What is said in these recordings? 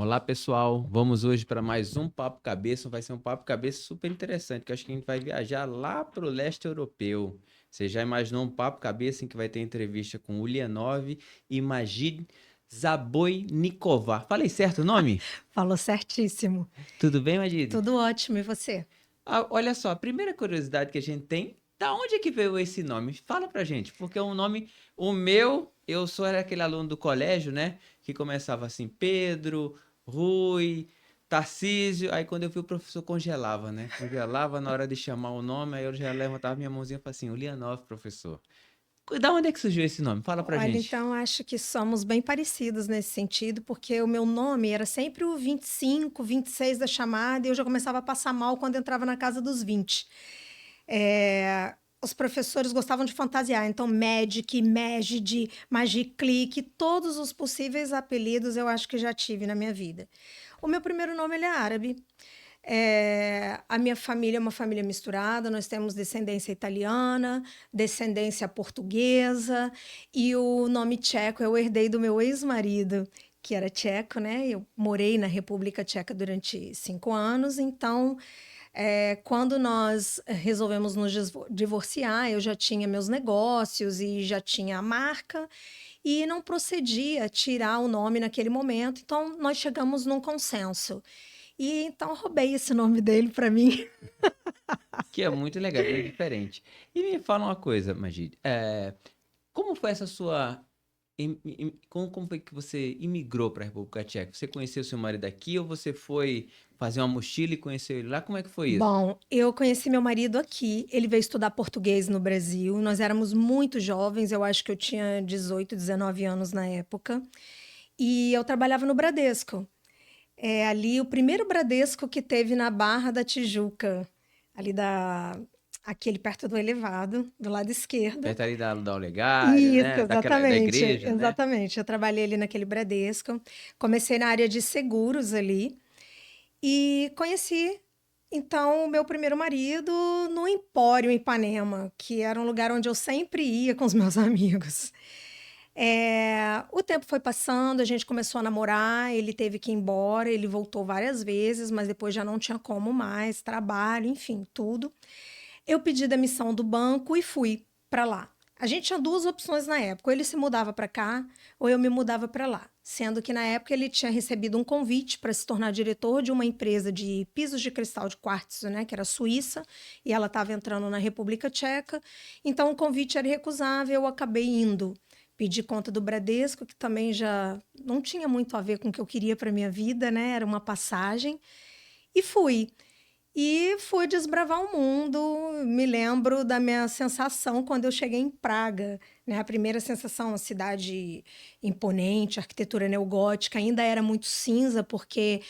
Olá, pessoal. Vamos hoje para mais um Papo Cabeça. Vai ser um Papo Cabeça super interessante, que eu acho que a gente vai viajar lá para o leste europeu. Você já imaginou um Papo Cabeça em que vai ter entrevista com Ulianov e Majid Zaboynikova? Falei certo o nome? Falou certíssimo. Tudo bem, Majid? Tudo ótimo, e você? Olha só, a primeira curiosidade que a gente tem, da onde é que veio esse nome? Fala pra gente, porque é um nome, eu sou era aquele aluno do colégio, né, que começava assim, Pedro, Rui, Tarcísio, aí quando eu vi o professor congelava, né, congelava na hora de chamar o nome, aí eu já levantava minha mãozinha e falava assim, Ulianov, professor. Da onde é que surgiu esse nome? Fala pra Olha, gente. então acho que somos bem parecidos nesse sentido, porque o meu nome era sempre o 25, 26 da chamada, e eu já começava a passar mal quando entrava na casa dos 20. Os professores gostavam de fantasiar, então Magic, Magid, Magiclick, todos os possíveis apelidos eu acho que já tive na minha vida. O meu primeiro nome ele é árabe. A minha família é uma família misturada, nós temos descendência italiana, descendência portuguesa, e o nome tcheco eu herdei do meu ex-marido, que era tcheco, né? Eu morei na República Tcheca durante 5 anos, então, quando nós resolvemos nos divorciar, eu já tinha meus negócios e já tinha a marca, e não procedia tirar o nome naquele momento, então nós chegamos num consenso. E então roubei esse nome dele para mim. Que é muito legal, bem diferente. E me fala uma coisa, Majid, como foi essa sua como foi que você imigrou para a República Tcheca? Você conheceu seu marido aqui ou você foi fazer uma mochila e conheceu ele lá? Como é que foi isso? Bom, eu conheci meu marido aqui, ele veio estudar português no Brasil, nós éramos muito jovens, eu acho que eu tinha 18, 19 anos na época, e eu trabalhava no Bradesco. É ali o primeiro Bradesco que teve na Barra da Tijuca, ali aquele perto do elevado, do lado esquerdo. Perto ali da Olegária, Isso, né? Da exatamente, igreja, né? exatamente. Eu trabalhei ali naquele Bradesco, comecei na área de seguros ali e conheci então o meu primeiro marido no Empório em Ipanema, que era um lugar onde eu sempre ia com os meus amigos. O tempo foi passando, a gente começou a namorar, ele teve que ir embora, ele voltou várias vezes, mas depois já não tinha como mais, trabalho, enfim, tudo. Eu pedi demissão do banco e fui para lá. A gente tinha duas opções na época, ou ele se mudava para cá, ou eu me mudava para lá. Sendo que na época ele tinha recebido um convite para se tornar diretor de uma empresa de pisos de cristal de quartzo, né, que era suíça, e ela estava entrando na República Tcheca. Então o convite era irrecusável, eu acabei indo. Pedi conta do Bradesco, que também já não tinha muito a ver com o que eu queria para minha vida, né? Era uma passagem. E fui. E fui desbravar o mundo. Me lembro da minha sensação quando eu cheguei em Praga, né? A primeira sensação, uma cidade imponente, arquitetura neogótica, ainda era muito cinza, porque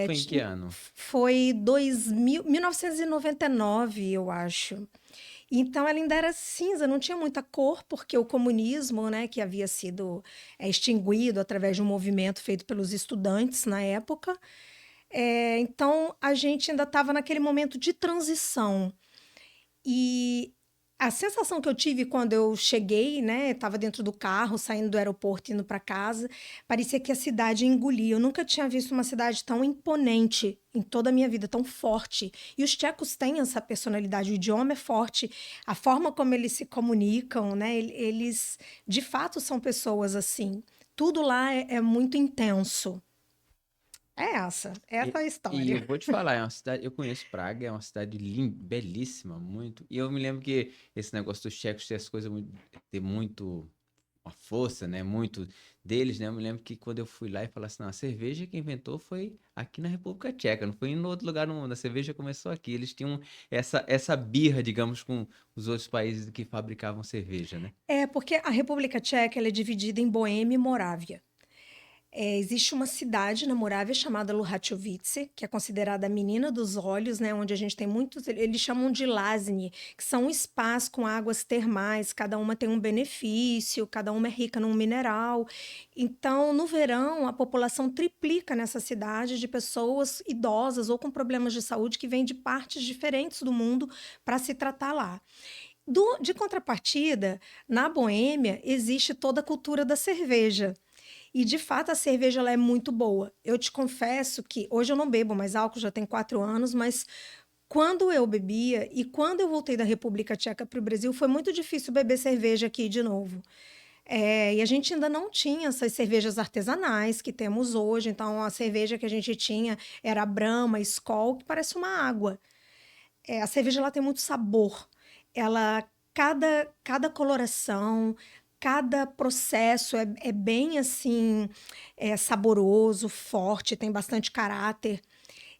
Foi em que ano? foi 1999, eu acho. Então ela ainda era cinza, não tinha muita cor, porque o comunismo, né, que havia sido extinguido através de um movimento feito pelos estudantes na época, então a gente ainda estava naquele momento de transição. E a sensação que eu tive quando eu cheguei, né, estava dentro do carro, saindo do aeroporto, indo para casa, parecia que a cidade engolia. Eu nunca tinha visto uma cidade tão imponente em toda a minha vida, tão forte. E os tchecos têm essa personalidade, o idioma é forte, a forma como eles se comunicam, né, eles de fato são pessoas assim. Tudo lá é muito intenso. Essa é a E história. eu vou te falar, é uma cidade, eu conheço Praga, é uma cidade belíssima, muito. E eu me lembro que esse negócio dos tchecos ter as coisas muito, ter muito uma força, né? Muito deles, né? Eu me lembro que quando eu fui lá e falei assim, não, a cerveja que inventou foi aqui na República Tcheca, não foi em outro lugar no mundo. A cerveja começou aqui. Eles tinham essa birra, digamos, com os outros países que fabricavam cerveja, né? É, porque a República Tcheca ela é dividida em Boêmia e Morávia. Existe uma cidade na Morávia chamada Luhačovice, que é considerada a menina dos olhos, né, onde a gente tem muitos, eles chamam de Lazny, que são um espaço com águas termais, cada uma tem um benefício, cada uma é rica num mineral. Então, no verão, a população triplica nessa cidade de pessoas idosas ou com problemas de saúde que vêm de partes diferentes do mundo para se tratar lá. De contrapartida, na Boêmia existe toda a cultura da cerveja. E, de fato, a cerveja ela é muito boa. Eu te confesso que hoje eu não bebo mais álcool, já tem 4 anos, mas quando eu bebia e quando eu voltei da República Tcheca para o Brasil, foi muito difícil beber cerveja aqui de novo. E a gente ainda não tinha essas cervejas artesanais que temos hoje. Então, a cerveja que a gente tinha era Brahma, Skol, que parece uma água. A cerveja ela tem muito sabor. Ela, cada coloração, cada processo é bem assim, saboroso, forte, tem bastante caráter.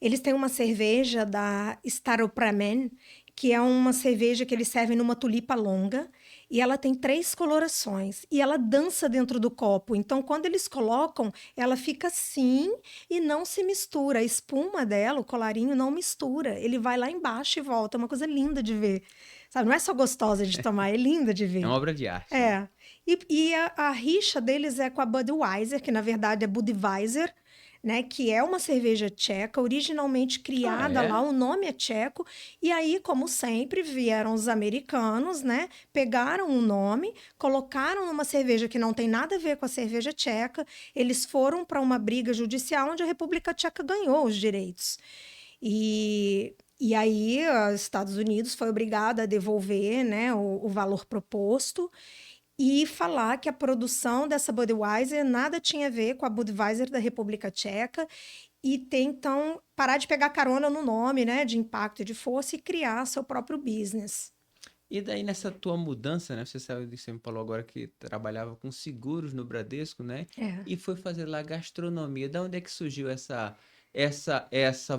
Eles têm uma cerveja da Staropramen, que é uma cerveja que eles servem numa tulipa longa, e ela tem 3 colorações, e ela dança dentro do copo. Então, quando eles colocam, ela fica assim e não se mistura. A espuma dela, o colarinho, não mistura. Ele vai lá embaixo e volta. É uma coisa linda de ver. Sabe? Não é só gostosa de tomar, é linda de É ver. uma obra de arte, né? É. E a rixa deles é com a Budweiser, que na verdade é Budweiser, né? Que é uma cerveja tcheca, originalmente Ah, criada lá, é? o nome é tcheco. E aí, como sempre, vieram os americanos, né? Pegaram o nome, colocaram numa cerveja que não tem nada a ver com a cerveja tcheca. Eles foram para uma briga judicial onde a República Tcheca ganhou os direitos. E aí, os Estados Unidos foi obrigado a devolver, né, o valor proposto e falar que a produção dessa Budweiser nada tinha a ver com a Budweiser da República Tcheca e tem, então, parar de pegar carona no nome, né, de impacto e de força e criar seu próprio business. E daí nessa tua mudança, né? Você sabe, você me falou agora que trabalhava com seguros no Bradesco, né? É. E foi fazer lá gastronomia. Da onde é que surgiu essa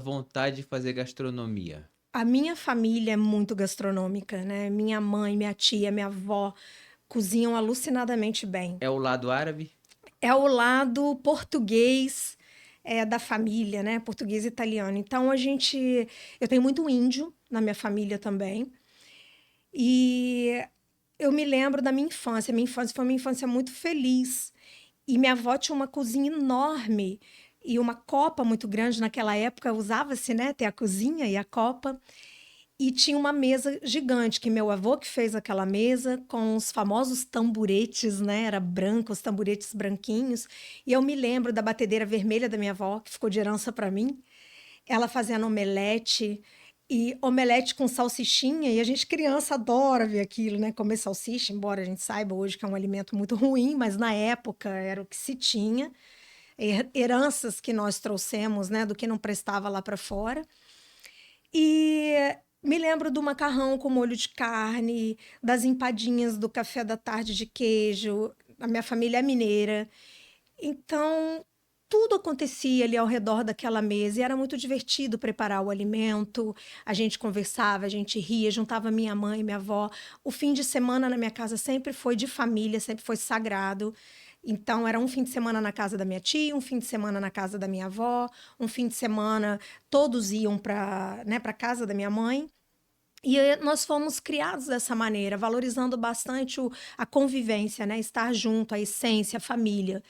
vontade de fazer gastronomia? A minha família é muito gastronômica, né? Minha mãe, minha tia, minha avó cozinham alucinadamente bem. É o lado árabe? É o lado português da família, né? Português e italiano. Então eu tenho muito índio na minha família também. E eu me lembro da minha infância. Minha infância foi uma infância muito feliz. E minha avó tinha uma cozinha enorme e uma copa muito grande. Naquela época usava-se, né, ter a cozinha e a copa. E tinha uma mesa gigante, que meu avô que fez aquela mesa com os famosos tamburetes, né? Era branco, os tamburetes branquinhos. E eu me lembro da batedeira vermelha da minha avó, que ficou de herança para mim. Ela fazendo omelete e omelete com salsichinha. E a gente, criança, adora ver aquilo, né? Comer salsicha, embora a gente saiba hoje que é um alimento muito ruim, mas na época era o que se tinha. Heranças que nós trouxemos, né? Do que não prestava lá para fora. E me lembro do macarrão com molho de carne, das empadinhas do café da tarde de queijo. A minha família é mineira. Então, tudo acontecia ali ao redor daquela mesa e era muito divertido preparar o alimento. A gente conversava, a gente ria, juntava minha mãe e minha avó. O fim de semana na minha casa sempre foi de família, sempre foi sagrado. Então, era um fim de semana na casa da minha tia, um fim de semana na casa da minha avó, um fim de semana todos iam para, né, para casa da minha mãe. E nós fomos criados dessa maneira, valorizando bastante a convivência, né? Estar junto, a essência, a família.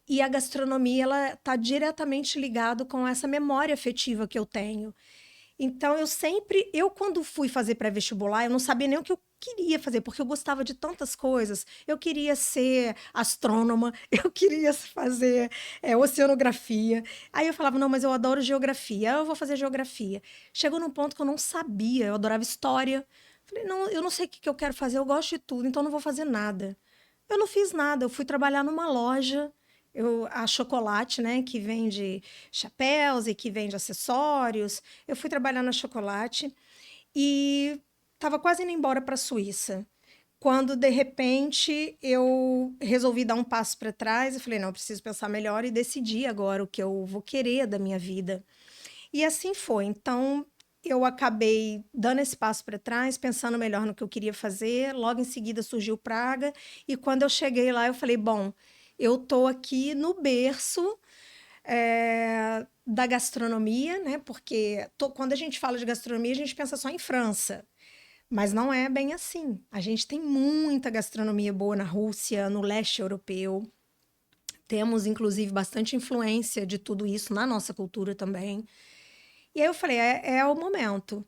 E a gastronomia, ela está diretamente ligado com essa memória afetiva que eu tenho. Então, eu quando fui fazer pré-vestibular, eu não sabia nem o que eu queria fazer, porque eu gostava de tantas coisas. Eu queria ser astrônoma, eu queria fazer oceanografia. Aí eu falava, não, mas eu adoro geografia, eu vou fazer geografia. Chegou num ponto que eu não sabia, eu adorava história. Falei, não, eu não sei o que eu quero fazer, eu gosto de tudo, então eu não vou fazer nada. Eu não fiz nada, eu fui trabalhar numa loja, a Chocolate, né, que vende chapéus e que vende acessórios. Eu fui trabalhar na Chocolate e estava quase indo embora para a Suíça. Quando, de repente, eu resolvi dar um passo para trás e falei, não, eu preciso pensar melhor e decidi agora o que eu vou querer da minha vida. E assim foi. Então, eu acabei dando esse passo para trás, pensando melhor no que eu queria fazer. Logo em seguida surgiu Praga. E quando eu cheguei lá, eu falei, bom, eu estou aqui no berço da gastronomia, né? Porque quando a gente fala de gastronomia, a gente pensa só em França. Mas não é bem assim. A gente tem muita gastronomia boa na Rússia, no leste europeu. Temos, inclusive, bastante influência de tudo isso na nossa cultura também. E aí eu falei, é o momento.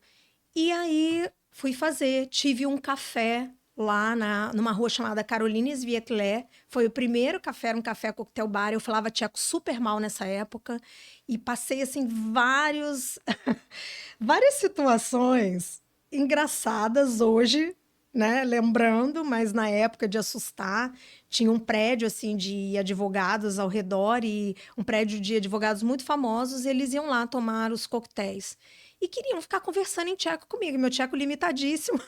E aí fui fazer, tive um café lá numa rua chamada Caroline Svietlé. Foi o primeiro café, era um café coquetel bar. Eu falava tcheco super mal nessa época e passei assim várias situações engraçadas hoje, né? Lembrando, mas na época de assustar, tinha um prédio assim de advogados ao redor e um prédio de advogados muito famosos, e eles iam lá tomar os coquetéis. E queriam ficar conversando em tcheco comigo, meu tcheco limitadíssimo.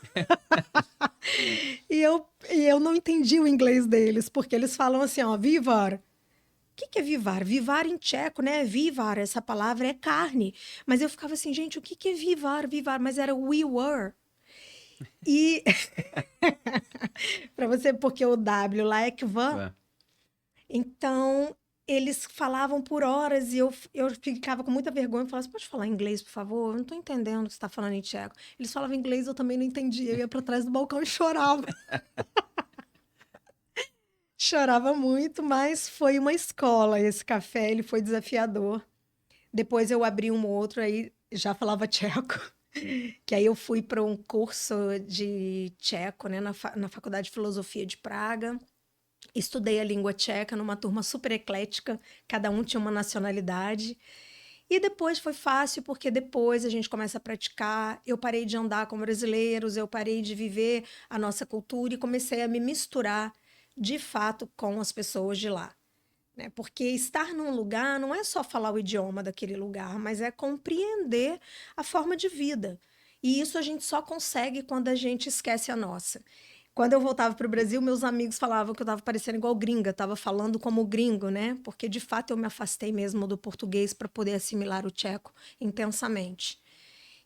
E eu não entendi o inglês deles, porque eles falam assim, ó, vivar. O que é vivar? Vivar em tcheco, né? Vivar, essa palavra é carne. Mas eu ficava assim, gente, o que é vivar? Vivar, mas era we were. E para você, porque o W lá é kvan. Ué. Então, eles falavam por horas e eu ficava com muita vergonha e falava, você pode falar inglês, por favor? Eu não estou entendendo o que você está falando em tcheco. Eles falavam inglês, eu também não entendia. Eu ia para trás do balcão e chorava. Chorava muito, mas foi uma escola esse café, ele foi desafiador. Depois eu abri um outro, aí já falava tcheco, que aí eu fui para um curso de tcheco, né, na Faculdade de Filosofia de Praga. Estudei a língua tcheca numa turma super eclética, cada um tinha uma nacionalidade. E depois foi fácil, porque depois a gente começa a praticar. Eu parei de andar com brasileiros, eu parei de viver a nossa cultura e comecei a me misturar de fato com as pessoas de lá, né? Porque estar num lugar não é só falar o idioma daquele lugar, mas é compreender a forma de vida. E isso a gente só consegue quando a gente esquece a nossa. Quando eu voltava para o Brasil, meus amigos falavam que eu estava parecendo igual gringa, estava falando como gringo, né? Porque de fato eu me afastei mesmo do português para poder assimilar o tcheco intensamente.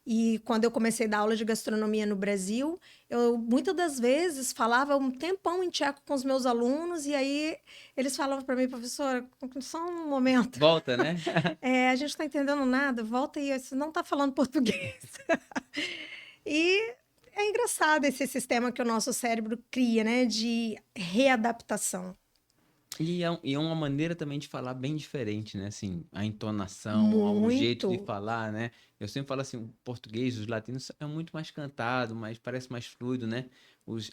E quando eu comecei a dar aula de gastronomia no Brasil, eu muitas das vezes falava um tempão em tcheco com os meus alunos, e aí eles falavam para mim, professora, só um momento, Volta, né? a gente não está entendendo nada, volta aí, você não está falando português. E é engraçado esse sistema que o nosso cérebro cria, né, de readaptação. E é uma maneira também de falar bem diferente, né? Assim, a entonação, o jeito de Muito, falar, né? Eu sempre falo assim, o português, os latinos é muito mais cantado, mas parece mais fluido, né?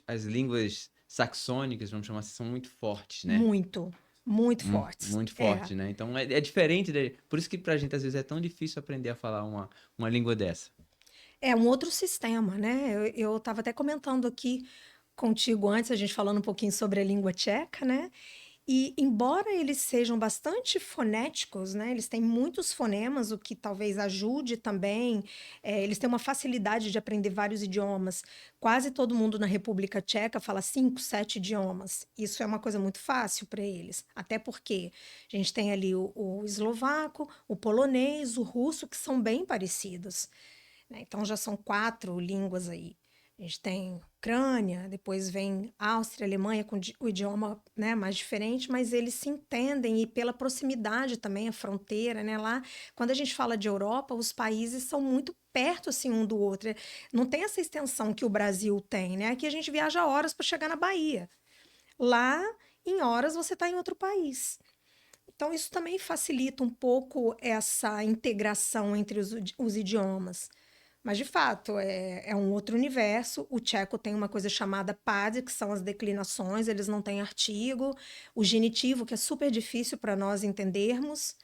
As línguas saxônicas, vamos chamar assim, são muito fortes, né? muito, muito fortes. Muito É. forte, né? Então é diferente, por isso que pra gente às vezes é tão difícil aprender a falar uma língua dessa. É um outro sistema, né? Eu estava até comentando aqui contigo antes, a gente falando um pouquinho sobre a língua tcheca, né? E embora eles sejam bastante fonéticos, né? Eles têm muitos fonemas, o que talvez ajude também. Eles têm uma facilidade de aprender vários idiomas. Quase todo mundo na República Tcheca fala 5, 7 idiomas. Isso é uma coisa muito fácil para eles. Até porque a gente tem ali o eslovaco, o polonês, o russo, que são bem parecidos, né? Então já são 4 línguas aí. A gente tem Ucrânia, depois vem Áustria, Alemanha com o idioma, né, mais diferente, mas eles se entendem e pela proximidade também, a fronteira, né, lá, quando a gente fala de Europa, os países são muito perto assim um do outro. Não tem essa extensão que o Brasil tem, né? Aqui a gente viaja horas para chegar na Bahia. Lá, em horas, você está em outro país. Então, isso também facilita um pouco essa integração entre os idiomas. Mas, de fato, é um outro universo. O tcheco tem uma coisa chamada PAD, que são as declinações, eles não têm artigo. O genitivo, que é super difícil para nós entendermos.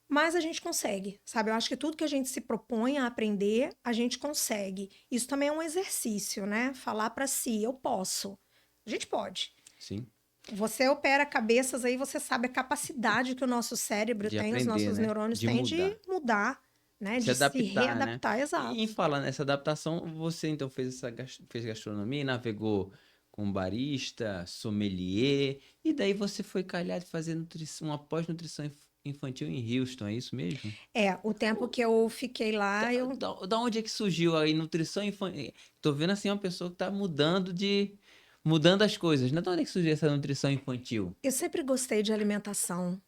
Mas a gente consegue, sabe? Eu acho que tudo que a gente se propõe a aprender, a gente consegue. Isso também é um exercício, né? Falar para si, eu posso. A gente pode. Sim. Você opera cabeças aí, você sabe a capacidade que o nosso cérebro De tem, os aprender, nossos né? neurônios De têm de mudar. mudar, né? Se De se adaptar, né? readaptar, E em exato. falar nessa adaptação, você então fez gastronomia, navegou com barista, sommelier, e daí você foi calhar de fazer uma pós-nutrição infantil em Houston, é isso mesmo? É, o tempo que eu fiquei Da, lá, eu, da onde é que surgiu aí nutrição infantil? Tô vendo assim uma pessoa que tá mudando as coisas, né? Da onde é que surgiu essa nutrição infantil? eu sempre gostei de alimentação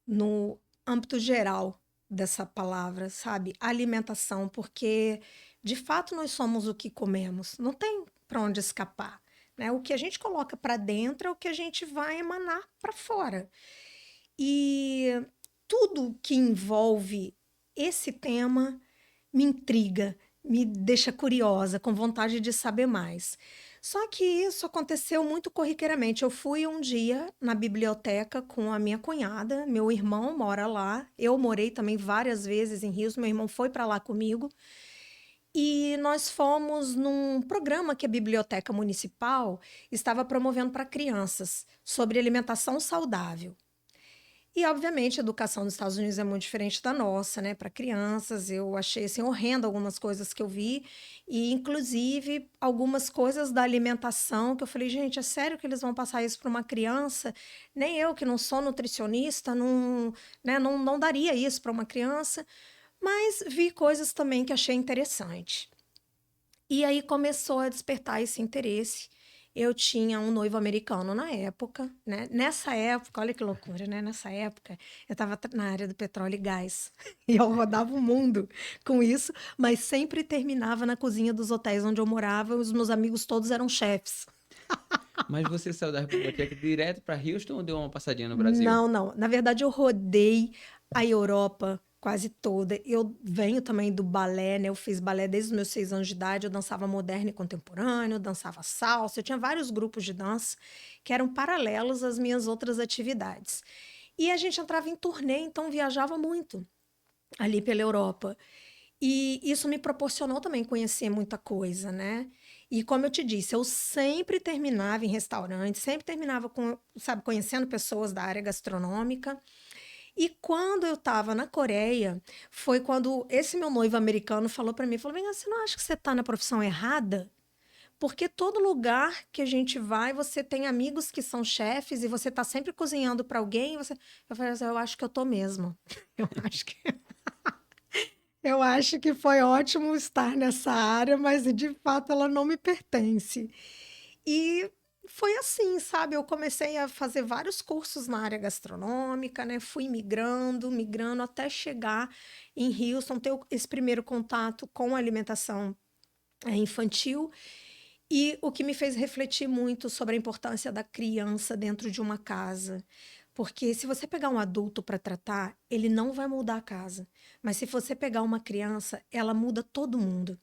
no âmbito geral dessa palavra, sabe? Alimentação, porque de fato nós somos o que comemos, não tem para onde escapar, né? O que a gente coloca para dentro é o que a gente vai emanar para fora. E tudo que envolve esse tema me intriga, me deixa curiosa, com vontade de saber mais. Só que isso aconteceu muito corriqueiramente. Eu fui um dia na biblioteca com a minha cunhada, meu irmão mora lá, eu morei também várias vezes em Rios, meu irmão foi para lá comigo, e nós fomos num programa que a Biblioteca Municipal estava promovendo para crianças sobre alimentação saudável. E, obviamente, a educação dos Estados Unidos é muito diferente da nossa, né? Para crianças, eu achei assim horrendo algumas coisas que eu vi, e inclusive algumas coisas da alimentação que eu falei, gente, é sério que eles vão passar isso para uma criança? Nem eu, que não sou nutricionista, não, né, não daria isso para uma criança, mas vi coisas também que achei interessante. E aí começou a despertar esse interesse. Eu tinha um noivo americano na época, né? Nessa época, olha que loucura, né? Nessa época, eu estava na área do petróleo e gás. E eu rodava o mundo com isso, mas sempre terminava na cozinha dos hotéis onde eu morava. Os meus amigos todos eram chefes. Mas você saiu da República Tcheca direto para Houston ou deu uma passadinha no Brasil? Não, não. Na verdade, eu rodei a Europa quase toda. Eu venho também do balé, né? Eu fiz balé desde os meus 6 anos de idade. Eu dançava moderno e contemporâneo, eu dançava salsa. Eu tinha vários grupos de dança que eram paralelos às minhas outras atividades. E a gente entrava em turnê, então viajava muito ali pela Europa. E isso me proporcionou também conhecer muita coisa, né? E como eu te disse, eu sempre terminava em restaurantes, sempre terminava com, sabe, conhecendo pessoas da área gastronômica. E quando eu estava na Coreia, foi quando esse meu noivo americano falou para mim, falou: "Vem, você não acha que você está na profissão errada? Porque todo lugar que a gente vai, você tem amigos que são chefes e você está sempre cozinhando para alguém". Eu falei assim, eu acho que eu tô mesmo. Eu acho que eu acho que foi ótimo estar nessa área, mas de fato ela não me pertence. E foi assim, sabe? Eu comecei a fazer vários cursos na área gastronômica, né? Fui migrando, migrando até chegar em Houston, ter esse primeiro contato com a alimentação infantil. E o que me fez refletir muito sobre a importância da criança dentro de uma casa. Porque se você pegar um adulto para tratar, ele não vai mudar a casa. Mas se você pegar uma criança, ela muda todo mundo.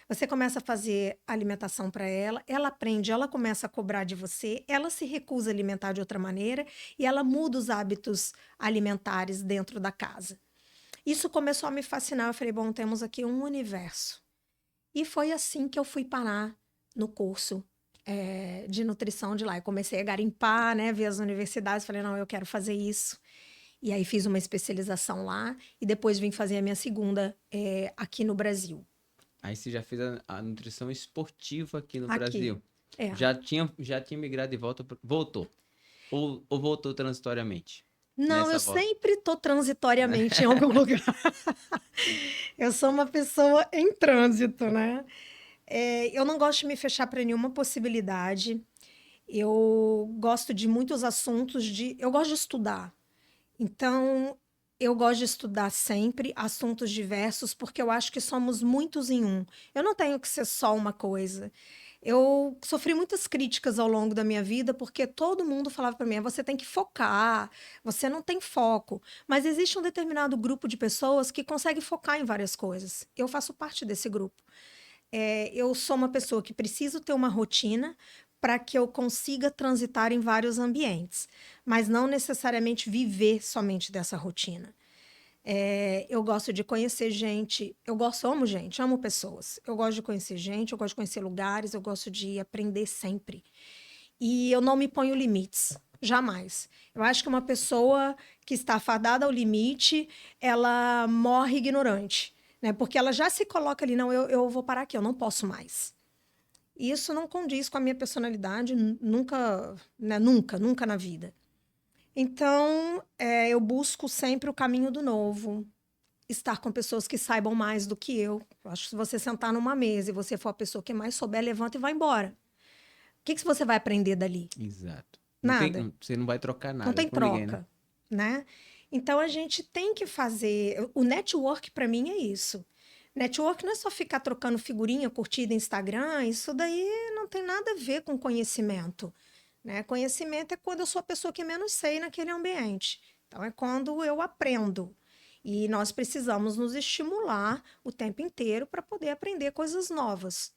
Você começa a fazer alimentação para ela, ela aprende, ela começa a cobrar de você, ela se recusa a alimentar de outra maneira e ela muda os hábitos alimentares dentro da casa. Isso começou a me fascinar. Eu falei, bom, temos aqui um universo. E foi assim que eu fui parar no curso de nutrição de lá. Eu comecei a garimpar, né, ver as universidades, falei, não, eu quero fazer isso. E aí fiz uma especialização lá e depois vim fazer a minha segunda aqui no Brasil. Aí você já fez a nutrição esportiva aqui no Aqui, Brasil. é. Já tinha migrado de volta, voltou. Ou voltou transitoriamente Não, eu nessa volta. sempre tô transitoriamente em algum lugar. Eu sou uma pessoa em trânsito, né? Eu não gosto de me fechar para nenhuma possibilidade. Eu gosto de muitos assuntos eu gosto de estudar. Então, eu gosto de estudar sempre assuntos diversos, porque eu acho que somos muitos em um. Eu não tenho que ser só uma coisa. Eu sofri muitas críticas ao longo da minha vida, porque todo mundo falava para mim: você tem que focar, você não tem foco. Mas existe um determinado grupo de pessoas que consegue focar em várias coisas. Eu faço parte desse grupo. Eu sou uma pessoa que preciso ter uma rotina para que eu consiga transitar em vários ambientes, mas não necessariamente viver somente dessa rotina. Eu gosto de conhecer gente, amo gente, amo pessoas. Eu gosto de conhecer gente, eu gosto de conhecer lugares, eu gosto de aprender sempre. E eu não me ponho limites, jamais. Eu acho que uma pessoa que está fadada ao limite, ela morre ignorante, né? Porque ela já se coloca ali, não, eu vou parar aqui, eu não posso mais. E isso não condiz com a minha personalidade, nunca, né? Nunca na vida. Então, eu busco sempre o caminho do novo, estar com pessoas que saibam mais do que eu. Eu acho que se você sentar numa mesa e você for a pessoa que mais souber, levanta e vai embora. O que você vai aprender dali? Exato. Nada. Você não vai trocar Não nada tem com ninguém, né? troca, né? Então a gente tem que fazer. O network para mim é isso. Network não é só ficar trocando figurinha, curtida Instagram, isso daí não tem nada a ver com conhecimento, né? Conhecimento é quando eu sou a pessoa que menos sei naquele ambiente. Então é quando eu aprendo. E nós precisamos nos estimular o tempo inteiro para poder aprender coisas novas.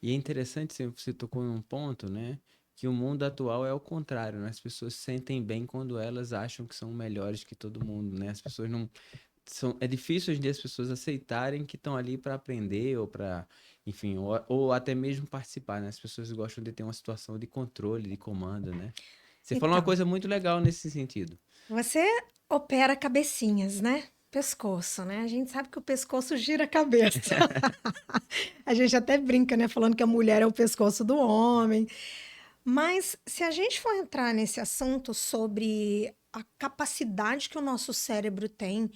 E é interessante, você tocou em um ponto, né? Que o mundo atual é o contrário, né? As pessoas se sentem bem quando elas acham que são melhores que todo mundo, né? As pessoas não é difícil hoje em dia as pessoas aceitarem que estão ali para aprender ou para, enfim, ou até mesmo participar, né? As pessoas gostam de ter uma situação de controle, de comando, né? Você falou uma Então, coisa muito legal nesse sentido. você opera cabecinhas, né? Pescoço, né? A gente sabe que o pescoço gira a cabeça. A gente até brinca, né? Falando que a mulher é o pescoço do homem. Mas se a gente for entrar nesse assunto sobre a capacidade que o nosso cérebro tem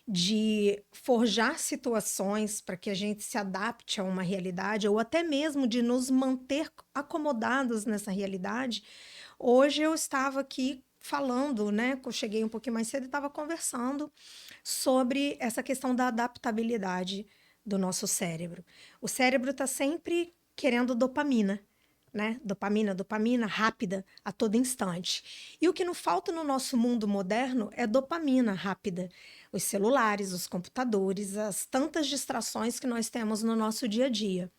de forjar situações para que a gente se adapte a uma realidade, ou até mesmo de nos manter acomodados nessa realidade, hoje eu estava aqui falando, né? Que eu cheguei um pouquinho mais cedo e estava conversando sobre essa questão da adaptabilidade do nosso cérebro. O cérebro está sempre querendo dopamina, né? Dopamina, dopamina rápida a todo instante. E o que não falta no nosso mundo moderno é dopamina rápida. Os celulares, os computadores, as tantas distrações que nós temos no nosso dia a dia.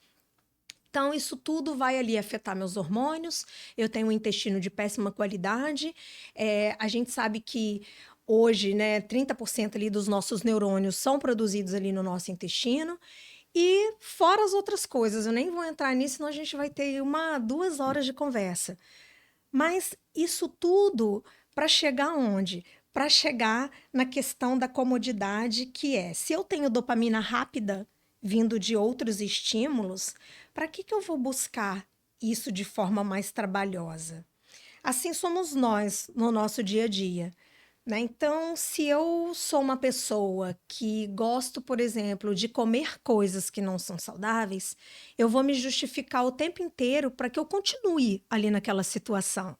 Então, isso tudo vai ali afetar meus hormônios. Eu tenho um intestino de péssima qualidade. A gente sabe que hoje, né, 30% ali dos nossos neurônios são produzidos ali no nosso intestino. E fora as outras coisas, eu nem vou entrar nisso, senão a gente vai ter 2 horas de conversa. Mas isso tudo para chegar aonde? Para chegar na questão da comodidade, que é, se eu tenho dopamina rápida vindo de outros estímulos, para que eu vou buscar isso de forma mais trabalhosa? Assim somos nós no nosso dia a dia. Né? Então, se eu sou uma pessoa que gosto, por exemplo, de comer coisas que não são saudáveis, eu vou me justificar o tempo inteiro para que eu continue ali naquela situação.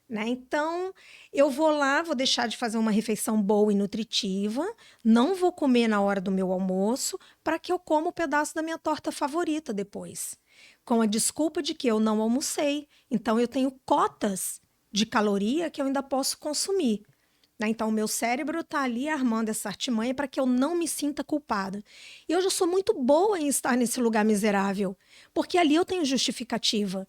Né? Então, eu vou lá, vou deixar de fazer uma refeição boa e nutritiva, não vou comer na hora do meu almoço, para que eu coma um pedaço da minha torta favorita depois, com a desculpa de que eu não almocei. Então, eu tenho cotas de caloria que eu ainda posso consumir. Né? Então, o meu cérebro está ali armando essa artimanha para que eu não me sinta culpada. E eu já sou muito boa em estar nesse lugar miserável, porque ali eu tenho justificativa.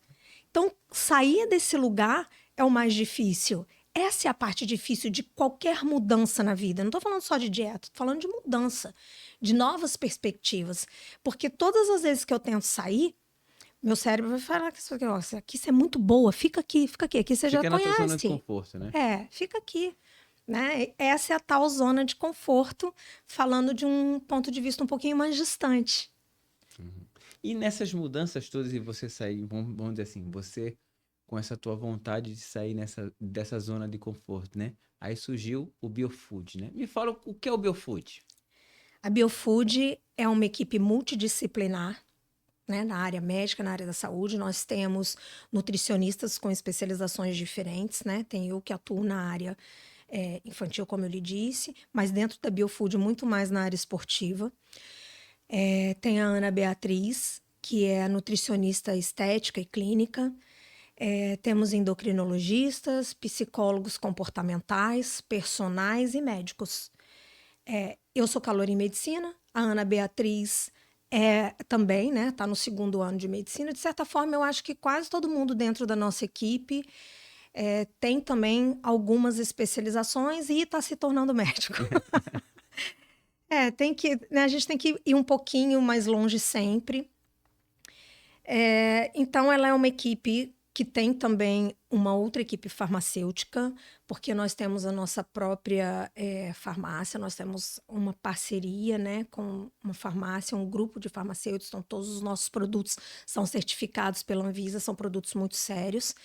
Então, sair desse lugar é o mais difícil. Essa é a parte difícil de qualquer mudança na vida. Não estou falando só de dieta, estou falando de mudança, de novas perspectivas. Porque todas as vezes que eu tento sair, meu cérebro vai falar que aqui você é muito boa, fica aqui, aqui você já Fica na tua zona de conhece. conforto, né? Fica aqui. Né? Essa é a tal zona de conforto, falando de um ponto de vista um pouquinho mais distante. Uhum. E nessas mudanças todas e você sair, vamos dizer assim, você com essa tua vontade de sair dessa zona de conforto, né? Aí surgiu o Biofood, né? Me fala o que é o Biofood? A Biofood é uma equipe multidisciplinar, né, na área médica, na área da saúde. Nós temos nutricionistas com especializações diferentes, né? Tem eu que atuo na área infantil, como eu lhe disse, mas dentro da Biofood, muito mais na área esportiva. Tem a Ana Beatriz, que é nutricionista estética e clínica. Temos endocrinologistas, psicólogos comportamentais, personais e médicos. Eu sou calor em medicina, a Ana Beatriz também, né? Está no 2º ano de medicina. De certa forma, eu acho que quase todo mundo dentro da nossa equipe tem também algumas especializações e está se tornando médico. Né, a gente tem que ir um pouquinho mais longe sempre. Então, ela é uma equipe que tem também uma outra equipe farmacêutica, porque nós temos a nossa própria farmácia, nós temos uma parceria, né, com uma farmácia, um grupo de farmacêuticos, então todos os nossos produtos são certificados pela Anvisa, são produtos muito sérios.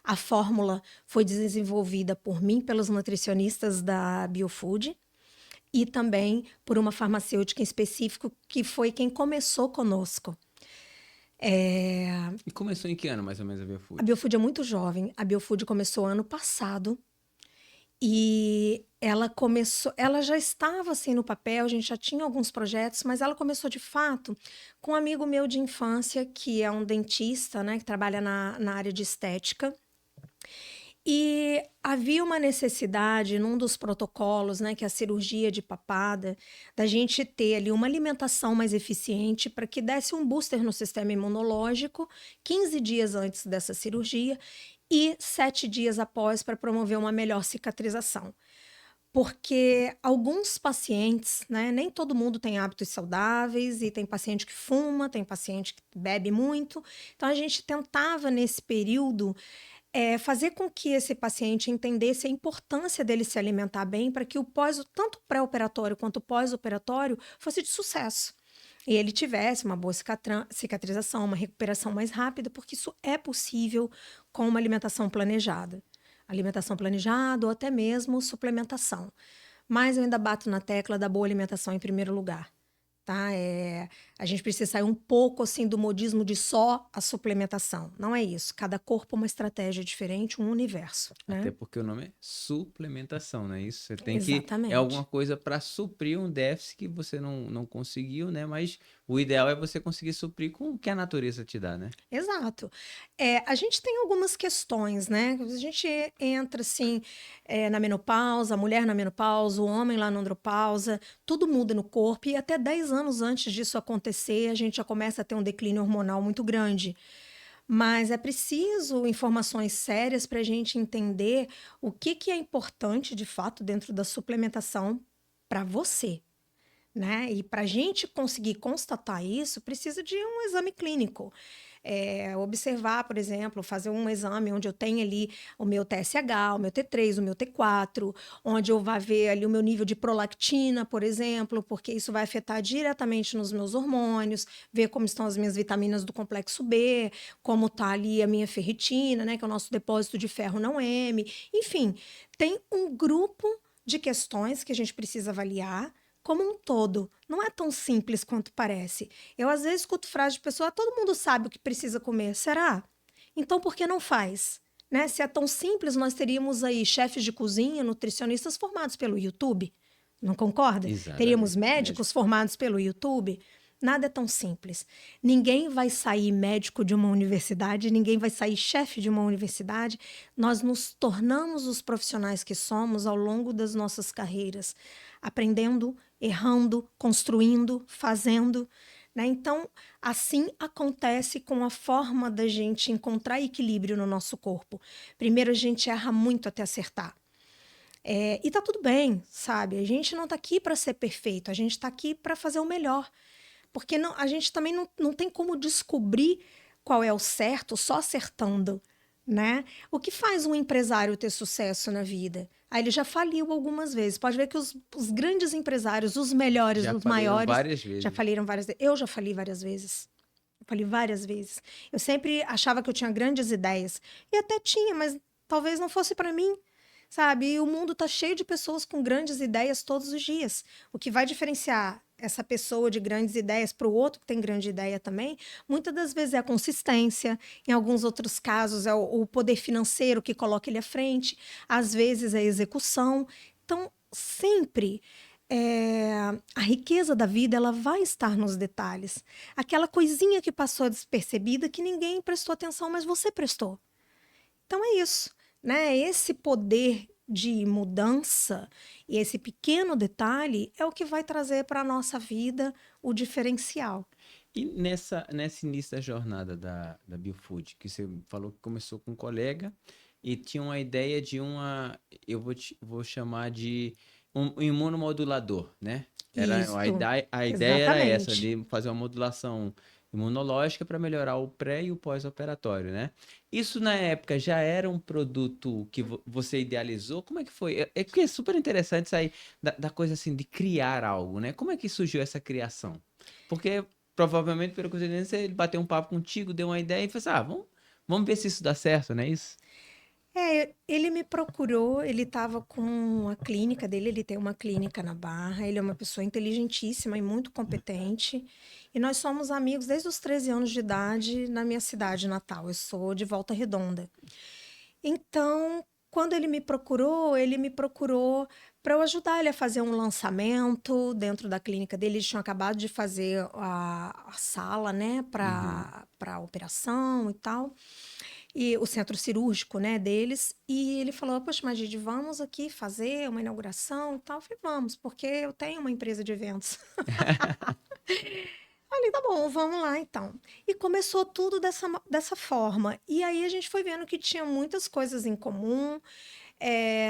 A fórmula foi desenvolvida por mim, pelos nutricionistas da Biofood, e também por uma farmacêutica em específico, que foi quem começou conosco. E começou em que ano, mais ou menos, a A Biofood? Biofood é muito jovem. A Biofood começou ano passado. E ela já estava assim no papel, a gente já tinha alguns projetos, mas ela começou de fato com um amigo meu de infância, que é um dentista, né, que trabalha na área de estética. E havia uma necessidade num dos protocolos, né, que é a cirurgia de papada, da gente ter ali uma alimentação mais eficiente para que desse um booster no sistema imunológico 15 dias antes dessa cirurgia e 7 dias após para promover uma melhor cicatrização. Porque alguns pacientes, né, nem todo mundo tem hábitos saudáveis e tem paciente que fuma, tem paciente que bebe muito. Então a gente tentava nesse período fazer com que esse paciente entendesse a importância dele se alimentar bem para que o pós, tanto o pré-operatório quanto o pós-operatório, fosse de sucesso. E ele tivesse uma boa cicatrização, uma recuperação mais rápida, porque isso é possível com uma alimentação planejada. Alimentação planejada ou até mesmo suplementação. Mas eu ainda bato na tecla da boa alimentação em primeiro lugar. Tá? A gente precisa sair um pouco assim do modismo de só a suplementação. Não é isso. Cada corpo é uma estratégia diferente, um universo, né? Até porque o nome é suplementação, né? Isso você tem que. É alguma Exatamente. coisa para suprir um déficit que você não conseguiu, né? Mas o ideal é você conseguir suprir com o que a natureza te dá, né? Exato. A gente tem algumas questões, né? A gente entra assim na menopausa, a mulher na menopausa, o homem lá na andropausa, tudo muda no corpo, e até 10 anos antes disso acontecer, a gente já começa a ter um declínio hormonal muito grande. Mas é preciso informações sérias para a gente entender o que é importante de fato dentro da suplementação para você, né? E para a gente conseguir constatar isso, precisa de um exame clínico. Observar, por exemplo, fazer um exame onde eu tenho ali o meu TSH, o meu T3, o meu T4, onde eu vá ver ali o meu nível de prolactina, por exemplo, porque isso vai afetar diretamente nos meus hormônios, ver como estão as minhas vitaminas do complexo B, como está ali a minha ferritina, né, que é o nosso depósito de ferro não M. Enfim, tem um grupo de questões que a gente precisa avaliar como um todo. Não é tão simples quanto parece. Eu, às vezes, escuto frases de pessoa: todo mundo sabe o que precisa comer. Será? Então, por que não faz? Né? Se é tão simples, nós teríamos aí chefes de cozinha, nutricionistas formados pelo YouTube. Não concorda? Teríamos Exatamente. médicos Médico. formados pelo YouTube. Nada é tão simples. Ninguém vai sair médico de uma universidade, ninguém vai sair chefe de uma universidade. Nós nos tornamos os profissionais que somos ao longo das nossas carreiras, aprendendo, errando, construindo, fazendo. Né? Então, assim acontece com a forma da gente encontrar equilíbrio no nosso corpo. Primeiro, a gente erra muito até acertar. E tá tudo bem, sabe? A gente não tá aqui para ser perfeito, a gente tá aqui para fazer o melhor. Porque não, a gente também não tem como descobrir qual é o certo só acertando, né? O que faz um empresário ter sucesso na vida? Aí ele já faliu algumas vezes. Pode ver que os grandes empresários, os melhores, Já os faliram maiores, várias já vezes. faliram várias vezes. Eu já fali várias vezes. Eu falei várias vezes. Eu sempre achava que eu tinha grandes ideias. E até tinha, mas talvez não fosse para mim, sabe? E o mundo tá cheio de pessoas com grandes ideias todos os dias. O que vai diferenciar essa pessoa de grandes ideias para o outro que tem grande ideia também, muitas das vezes é a consistência, em alguns outros casos é o poder financeiro que coloca ele à frente, às vezes é a execução. Então, sempre a riqueza da vida ela vai estar nos detalhes. Aquela coisinha que passou despercebida que ninguém prestou atenção, mas você prestou. Então é isso, né? Esse poder de mudança e esse pequeno detalhe é o que vai trazer para a nossa vida o diferencial. E nesse início da jornada da Biofood, que você falou que começou com um colega e tinha uma ideia de vou chamar de um imunomodulador, né? Isso, A ideia era essa, exatamente. de fazer uma modulação imunológica para melhorar o pré e o pós-operatório, né? Isso na época já era um produto que você idealizou? Como é que foi? Que é super interessante isso aí, da coisa assim, de criar algo, né? Como é que surgiu essa criação? Porque provavelmente, pelo que eu tô entendendo, ele bateu um papo contigo, deu uma ideia e falou assim: vamos ver se isso dá certo, não é isso? Ele me procurou, ele estava com a clínica dele, ele tem uma clínica na Barra, ele é uma pessoa inteligentíssima e muito competente, e nós somos amigos desde os 13 anos de idade na minha cidade natal, eu sou de Volta Redonda. Então, quando ele me procurou para eu ajudar ele a fazer um lançamento dentro da clínica dele. Eles tinham acabado de fazer a sala, né, Uhum. para operação e tal. e o centro cirúrgico, né, deles, e ele falou, poxa, mas Gide, vamos aqui fazer uma inauguração e tal. Eu falei, vamos, porque eu tenho uma empresa de eventos. Falei, tá bom, vamos lá então. E começou tudo dessa forma. E aí a gente foi vendo que tinha muitas coisas em comum.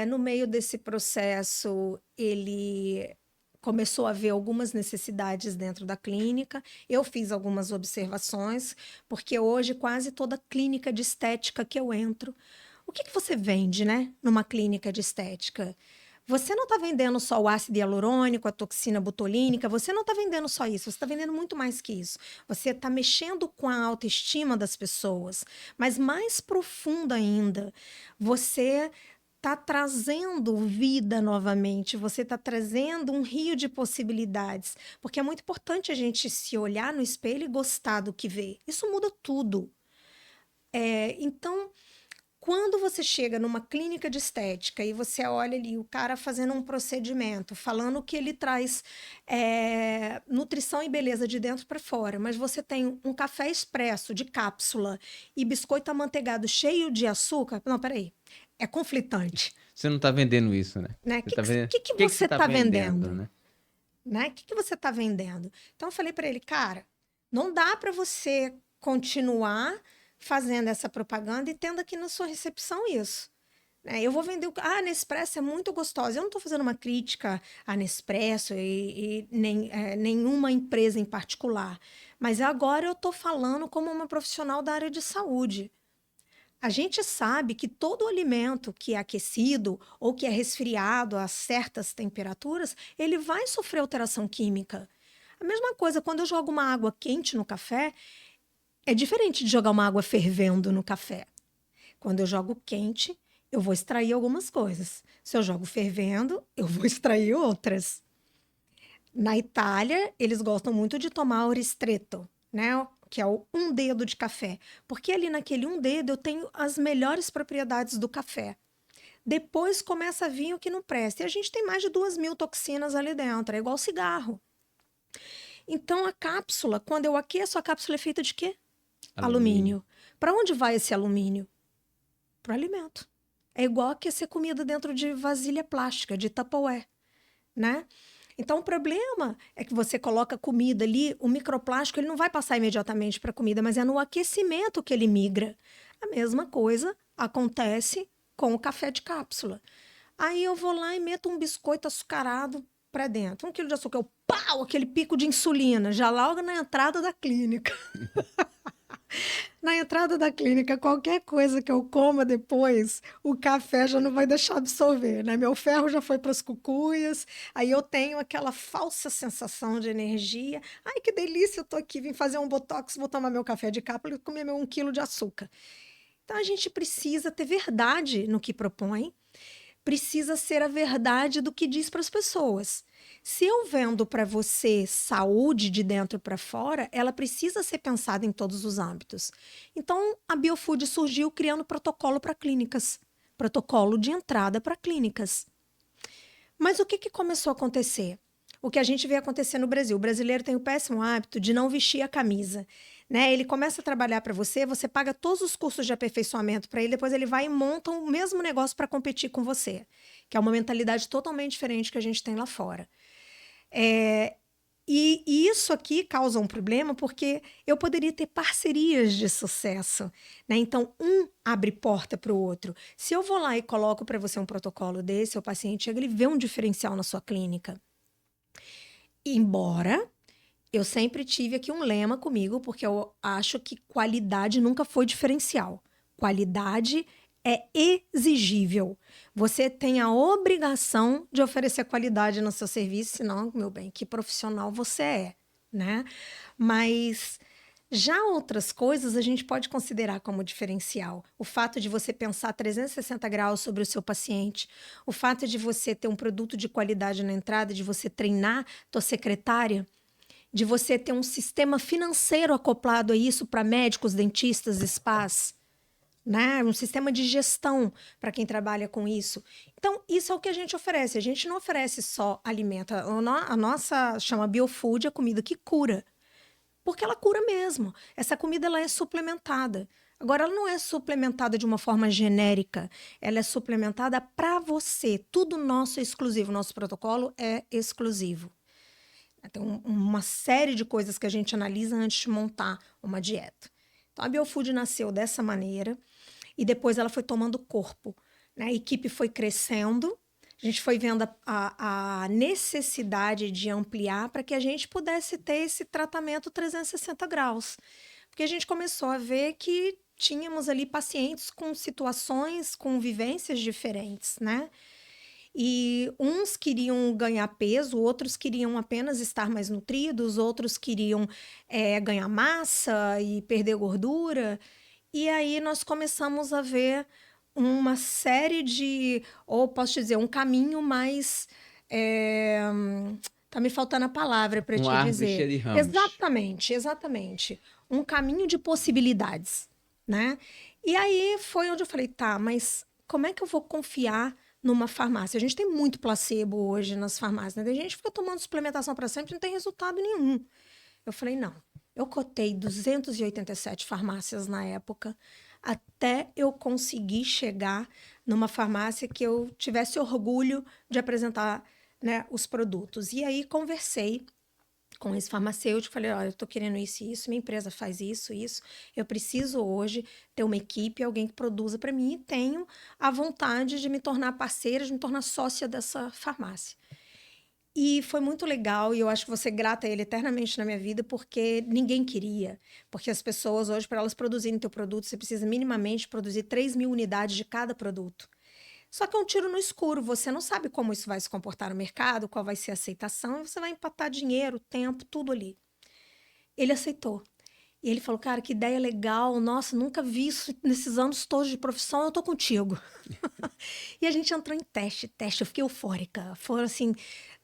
No meio desse processo, ele começou a ver algumas necessidades dentro da clínica. Eu fiz algumas observações, porque hoje quase toda clínica de estética que eu entro, o que que você vende, né, numa clínica de estética? Você não está vendendo só o ácido hialurônico, a toxina botulínica, você não está vendendo só isso, você está vendendo muito mais que isso. Você está mexendo com a autoestima das pessoas, mas mais profundo ainda, você está trazendo vida novamente, você está trazendo um rio de possibilidades, porque é muito importante a gente se olhar no espelho e gostar do que vê. Isso muda tudo. Então, quando você chega numa clínica de estética e você olha ali o cara fazendo um procedimento, falando que ele traz nutrição e beleza de dentro para fora, mas você tem um café expresso de cápsula e biscoito amanteigado cheio de açúcar, não, peraí, é conflitante, Você não tá vendendo isso, né? né? O Você que, tá vendendo... que, que O que você você tá está vendendo, vendendo? né? Né? O que, que você está vendendo? Então eu falei para ele, cara, não dá para você continuar fazendo essa propaganda e tendo aqui na sua recepção isso. Né? Eu vou vender a Nespresso é muito gostosa. Eu não estou fazendo uma crítica à Nespresso e nem, nenhuma empresa em particular. Mas agora eu estou falando como uma profissional da área de saúde. A gente sabe que todo alimento que é aquecido ou que é resfriado a certas temperaturas, ele vai sofrer alteração química. A mesma coisa, quando eu jogo uma água quente no café, é diferente de jogar uma água fervendo no café. Quando eu jogo quente, eu vou extrair algumas coisas. Se eu jogo fervendo, eu vou extrair outras. Na Itália, eles gostam muito de tomar o ristretto, né? Que é o um dedo de café. Porque ali naquele um dedo eu tenho as melhores propriedades do café. Depois começa a vir o que não presta. E a gente tem mais de 2.000 toxinas ali dentro. É igual cigarro. Então a cápsula, quando eu aqueço, a cápsula é feita de quê? Alumínio. Alumínio. Para onde vai esse alumínio? Para o alimento. É igual aquecer comida dentro de vasilha plástica, de Tupperware, né? Então, o problema é que você coloca comida ali, o microplástico ele não vai passar imediatamente para a comida, mas é no aquecimento que ele migra. A mesma coisa acontece com o café de cápsula. Aí eu vou lá e meto um biscoito açucarado para dentro. 1 quilo de açúcar, eu pau, aquele pico de insulina, já logo na entrada da clínica. Na entrada da clínica, qualquer coisa que eu coma depois, o café já não vai deixar absorver, né? Meu ferro já foi para as cucuias, aí eu tenho aquela falsa sensação de energia. Ai, que delícia, eu tô aqui, vim fazer um botox, vou tomar meu café de cápsula e comer meu 1 quilo de açúcar. Então a gente precisa ter verdade no que propõe, precisa ser a verdade do que diz para as pessoas. Se eu vendo para você saúde de dentro para fora, ela precisa ser pensada em todos os âmbitos. Então, a Biofood surgiu criando protocolo para clínicas, protocolo de entrada para clínicas. Mas o que, que começou a acontecer? O que a gente vê acontecer no Brasil. O brasileiro tem o péssimo hábito de não vestir a camisa. Né? Ele começa a trabalhar para você, você paga todos os cursos de aperfeiçoamento para ele, depois ele vai e monta o mesmo negócio para competir com você, que é uma mentalidade totalmente diferente que a gente tem lá fora. E isso aqui causa um problema porque eu poderia ter parcerias de sucesso, né? Então, um abre porta para o outro. Se eu vou lá e coloco para você um protocolo desse, o paciente chega, ele vê um diferencial na sua clínica. Embora eu sempre tive aqui um lema comigo, porque eu acho que qualidade nunca foi diferencial. Qualidade é exigível. Você tem a obrigação de oferecer qualidade no seu serviço, senão, meu bem, que profissional você é, né? Mas já outras coisas a gente pode considerar como diferencial. O fato de você pensar 360 graus sobre o seu paciente, o fato de você ter um produto de qualidade na entrada, de você treinar tua secretária, de você ter um sistema financeiro acoplado a isso para médicos, dentistas, spas, né? Um sistema de gestão para quem trabalha com isso. Então, isso é o que a gente oferece. A gente não oferece só alimento. A nossa chama Biofood a comida que cura. Porque ela cura mesmo. Essa comida ela é suplementada. Agora, ela não é suplementada de uma forma genérica, ela é suplementada para você. Tudo nosso é exclusivo, nosso protocolo é exclusivo. Tem uma série de coisas que a gente analisa antes de montar uma dieta. Então, a Biofood nasceu dessa maneira e depois ela foi tomando corpo, né? A equipe foi crescendo, a gente foi vendo a necessidade de ampliar para que a gente pudesse ter esse tratamento 360 graus. Porque a gente começou a ver que tínhamos ali pacientes com situações, com vivências diferentes, né? E uns queriam ganhar peso, outros queriam apenas estar mais nutridos, outros queriam ganhar massa e perder gordura. E aí nós começamos a ver uma série de, ou posso dizer, um caminho mais. Tá me faltando a palavra para Uma te árvore dizer. cheia de ramos. Exatamente, exatamente. Um caminho de possibilidades, né? E aí foi onde eu falei, tá, mas como é que eu vou confiar numa farmácia? A gente tem muito placebo hoje nas farmácias, né? A gente fica tomando suplementação para sempre e não tem resultado nenhum. Eu falei, não. Eu cotei 287 farmácias na época, até eu conseguir chegar numa farmácia que eu tivesse orgulho de apresentar, né, os produtos. E aí conversei com esse farmacêutico, falei, olha, eu tô querendo isso e isso, minha empresa faz isso, isso, eu preciso hoje ter uma equipe, alguém que produza para mim e tenho a vontade de me tornar parceira, de me tornar sócia dessa farmácia. E foi muito legal e eu acho que vou ser grata a ele eternamente na minha vida, porque ninguém queria. Porque as pessoas hoje, para elas produzirem teu produto, você precisa minimamente produzir 3.000 unidades de cada produto. Só que é um tiro no escuro, você não sabe como isso vai se comportar no mercado, qual vai ser a aceitação, e você vai empatar dinheiro, tempo, tudo ali. Ele aceitou. E ele falou, cara, que ideia legal, nossa, nunca vi isso nesses anos todos de profissão, eu tô contigo. E a gente entrou em teste, eu fiquei eufórica. Foram, assim,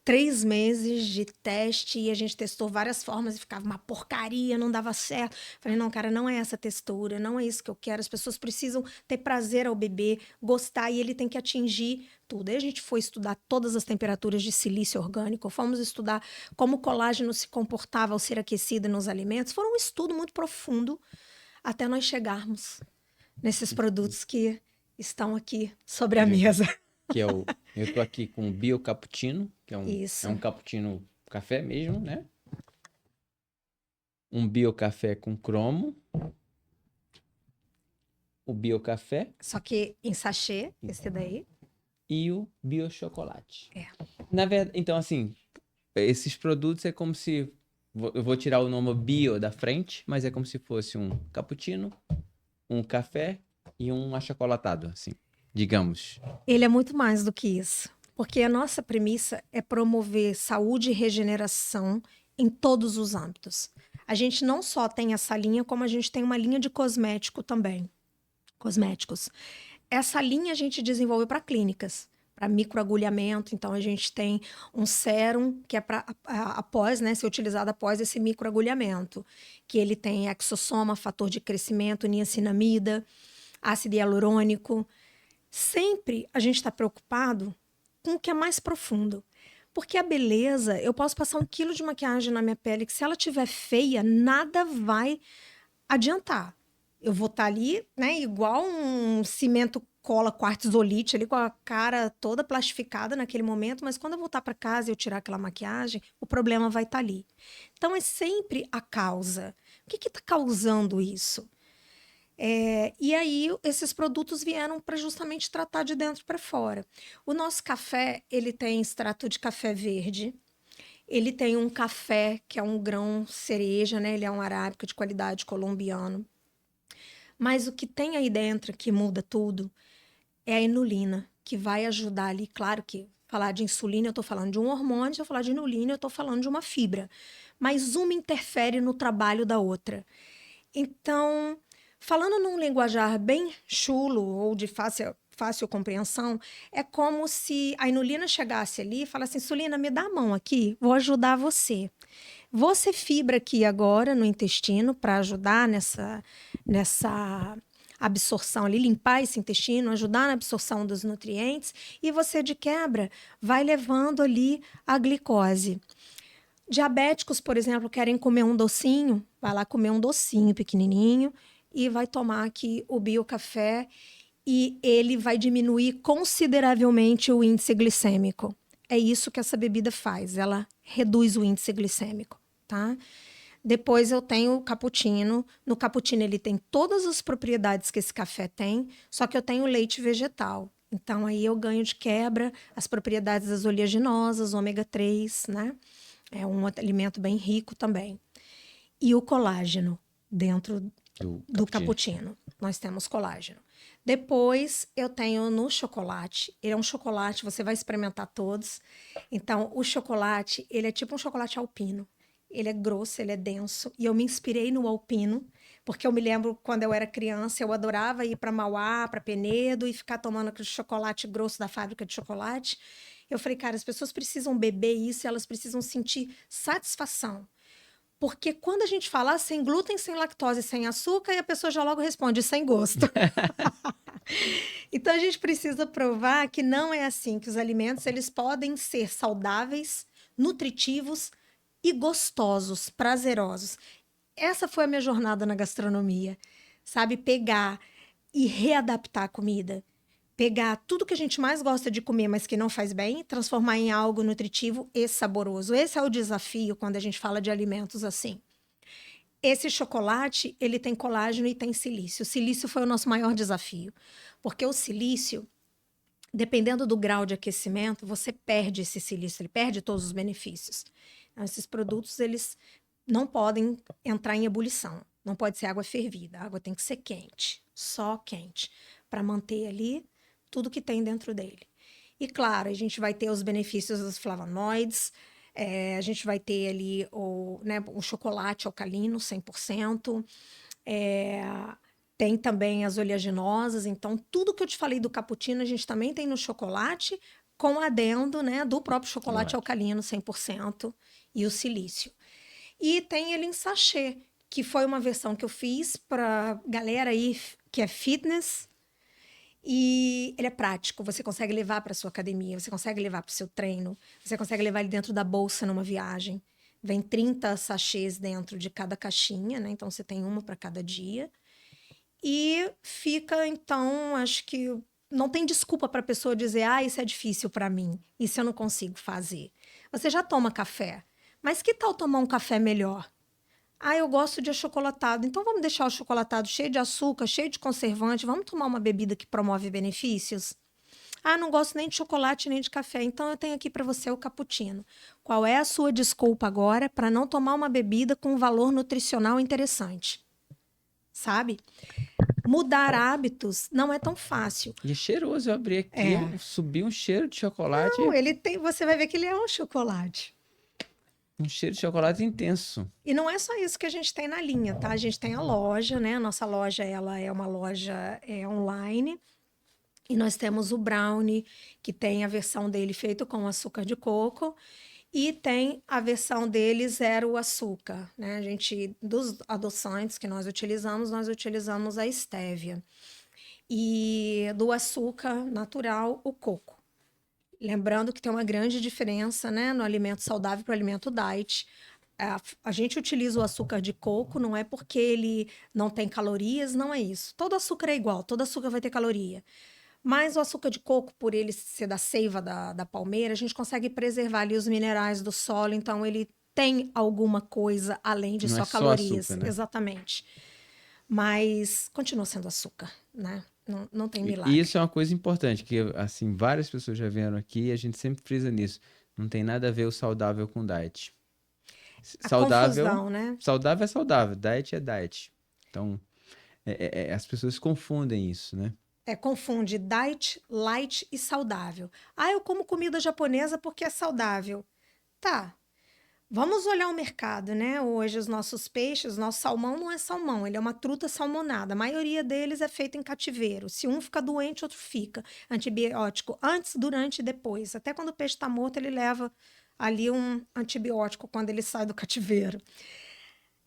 3 meses de teste e a gente testou várias formas e ficava uma porcaria, não dava certo. Falei, não, cara, não é essa textura, não é isso que eu quero. As pessoas precisam ter prazer ao beber, gostar e ele tem que atingir tudo. Aí a gente foi estudar todas as temperaturas de silício orgânico, fomos estudar como o colágeno se comportava ao ser aquecido nos alimentos. Foi um estudo muito profundo até nós chegarmos nesses produtos que estão aqui sobre a mesa. Que é o... Eu tô aqui com o Bio Cappuccino, que Isso. é um cappuccino café mesmo, né? Um Bio Café com cromo. O Bio Café. Só que em sachê, esse daí. E o Bio Chocolate. É. Na verdade, então assim, esses produtos é como se... Eu vou tirar o nome Bio da frente, mas é como se fosse um cappuccino, um café e um achocolatado, assim, digamos. Ele é muito mais do que isso. Porque a nossa premissa é promover saúde e regeneração em todos os âmbitos. A gente não só tem essa linha, como a gente tem uma linha de cosmético também. Cosméticos. Essa linha a gente desenvolveu para clínicas, para microagulhamento. Então, a gente tem um sérum que é para após, né, ser utilizado após esse microagulhamento, que ele tem exossoma, fator de crescimento, niacinamida, ácido hialurônico. Sempre a gente está preocupado com o que é mais profundo. Porque a beleza, eu posso passar 1 quilo de maquiagem na minha pele, que se ela estiver feia, nada vai adiantar. Eu vou estar ali, né, igual um cimento cola quartzolite, ali com a cara toda plastificada naquele momento, mas quando eu voltar para casa e eu tirar aquela maquiagem, o problema vai estar ali. Então, é sempre a causa. O que está causando isso? E aí, esses produtos vieram para justamente tratar de dentro para fora. O nosso café, ele tem extrato de café verde, ele tem um café que é um grão cereja, né? Ele é um arábica de qualidade colombiano. Mas o que tem aí dentro que muda tudo é a inulina, que vai ajudar ali. Claro que falar de insulina, eu estou falando de um hormônio, se eu falar de inulina, eu estou falando de uma fibra. Mas uma interfere no trabalho da outra. Então, falando num linguajar bem chulo ou de fácil compreensão, é como se a inulina chegasse ali e falasse assim, insulina, me dá a mão aqui, vou ajudar você. Você fibra aqui agora no intestino para ajudar nessa absorção ali, limpar esse intestino, ajudar na absorção dos nutrientes, e você de quebra vai levando ali a glicose. Diabéticos, por exemplo, querem comer um docinho, vai lá comer um docinho pequenininho e vai tomar aqui o biocafé e ele vai diminuir consideravelmente o índice glicêmico. É isso que essa bebida faz, ela reduz o índice glicêmico, tá? Depois eu tenho o cappuccino. No cappuccino ele tem todas as propriedades que esse café tem, só que eu tenho leite vegetal. Então aí eu ganho de quebra as propriedades das oleaginosas, ômega 3, né? É um alimento bem rico também. E o colágeno dentro do cappuccino. Nós temos colágeno. Depois eu tenho no chocolate. Ele é um chocolate, você vai experimentar todos. Então, o chocolate, ele é tipo um chocolate alpino. Ele é grosso, ele é denso. E eu me inspirei no alpino, porque eu me lembro quando eu era criança, eu adorava ir para Mauá, para Penedo e ficar tomando aquele chocolate grosso da fábrica de chocolate. Eu falei, cara, as pessoas precisam beber isso, elas precisam sentir satisfação. Porque quando a gente fala sem glúten, sem lactose, sem açúcar, e a pessoa já logo responde sem gosto. Então a gente precisa provar que não é assim, que os alimentos eles podem ser saudáveis, nutritivos e gostosos, prazerosos. Essa foi a minha jornada na gastronomia, sabe? Pegar e readaptar a comida. Pegar tudo que a gente mais gosta de comer, mas que não faz bem, transformar em algo nutritivo e saboroso. Esse é o desafio quando a gente fala de alimentos assim. Esse chocolate, ele tem colágeno e tem silício. O silício foi o nosso maior desafio, porque o silício, dependendo do grau de aquecimento, você perde esse silício, ele perde todos os benefícios. Então, esses produtos, eles não podem entrar em ebulição, não pode ser água fervida, a água tem que ser quente, só quente, para manter ali tudo que tem dentro dele. E claro, a gente vai ter os benefícios dos flavonoides, a gente vai ter ali o chocolate alcalino 100%, tem também as oleaginosas, então tudo que eu te falei do cappuccino a gente também tem no chocolate, com adendo, né, do próprio chocolate alcalino 100% e o silício. E tem ele em sachê, que foi uma versão que eu fiz para galera aí que é fitness. E ele é prático, você consegue levar para sua academia, você consegue levar para o seu treino, você consegue levar ele dentro da bolsa numa viagem. Vem 30 sachês dentro de cada caixinha, né? Então você tem uma para cada dia. E fica, então, acho que não tem desculpa para a pessoa dizer: ah, isso é difícil para mim, isso eu não consigo fazer. Você já toma café, mas que tal tomar um café melhor? Ah, eu gosto de achocolatado. Então vamos deixar o chocolatado cheio de açúcar, cheio de conservante. Vamos tomar uma bebida que promove benefícios? Ah, não gosto nem de chocolate nem de café. Então eu tenho aqui para você o cappuccino. Qual é a sua desculpa agora para não tomar uma bebida com um valor nutricional interessante? Sabe? Mudar hábitos não é tão fácil. E é cheiroso, eu abri aqui, subiu um cheiro de chocolate. Não, ele tem, você vai ver que ele é um chocolate. Um cheiro de chocolate intenso. E não é só isso que a gente tem na linha, tá? A gente tem a loja, né? A nossa loja, ela é uma loja online. E nós temos o brownie, que tem a versão dele feito com açúcar de coco. E tem a versão dele zero açúcar, né? A gente, dos adoçantes que nós utilizamos a estévia. E do açúcar natural, o coco. Lembrando que tem uma grande diferença, né, no alimento saudável para o alimento diet. A gente utiliza o açúcar de coco, não é porque ele não tem calorias, não é isso. Todo açúcar é igual, todo açúcar vai ter caloria. Mas o açúcar de coco, por ele ser da seiva da palmeira, a gente consegue preservar ali os minerais do solo, então ele tem alguma coisa além de Não só é só calorias. açúcar, né? Exatamente. Mas continua sendo açúcar, né? Não tem milagre. E isso é uma coisa importante, que assim, várias pessoas já vieram aqui e a gente sempre frisa nisso. Não tem nada a ver o saudável com diet. Saudável, confusão, né? saudável é saudável, diet é diet. Então, as pessoas confundem isso, né? Confunde diet, light e saudável. Ah, eu como comida japonesa porque é saudável. Tá. Vamos olhar o mercado, né? Hoje os nossos peixes, nosso salmão não é salmão, ele é uma truta salmonada. A maioria deles é feita em cativeiro. Se um fica doente, outro fica. Antibiótico antes, durante e depois. Até quando o peixe está morto, ele leva ali um antibiótico quando ele sai do cativeiro.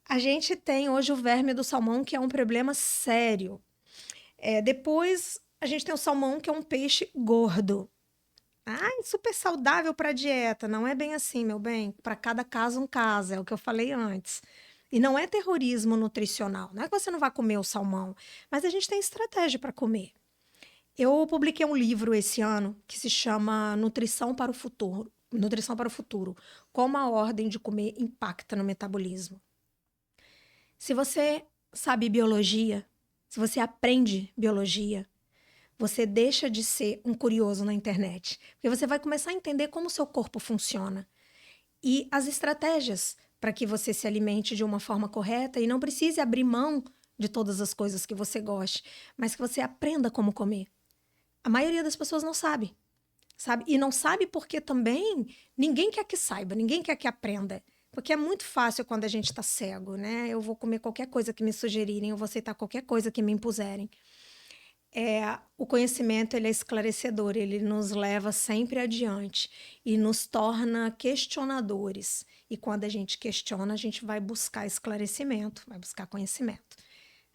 A gente tem hoje o verme do salmão, que é um problema sério. Depois, a gente tem o salmão, que é um peixe gordo. Ah, super saudável para dieta. Não é bem assim, meu bem. Para cada caso, um caso. É o que eu falei antes. E não é terrorismo nutricional. Não é que você não vai comer o salmão, mas a gente tem estratégia para comer. Eu publiquei um livro esse ano que se chama Nutrição para o Futuro. Nutrição para o Futuro. Como a ordem de comer impacta no metabolismo. Se você sabe biologia, se você aprende biologia, você deixa de ser um curioso na internet. Porque você vai começar a entender como o seu corpo funciona. E as estratégias para que você se alimente de uma forma correta e não precise abrir mão de todas as coisas que você goste, mas que você aprenda como comer. A maioria das pessoas não sabe. E não sabe porque também ninguém quer que saiba, ninguém quer que aprenda. Porque é muito fácil quando a gente está cego, né? Eu vou comer qualquer coisa que me sugerirem, eu vou aceitar qualquer coisa que me impuserem. O conhecimento, ele é esclarecedor, ele nos leva sempre adiante e nos torna questionadores. E quando a gente questiona, a gente vai buscar esclarecimento, vai buscar conhecimento.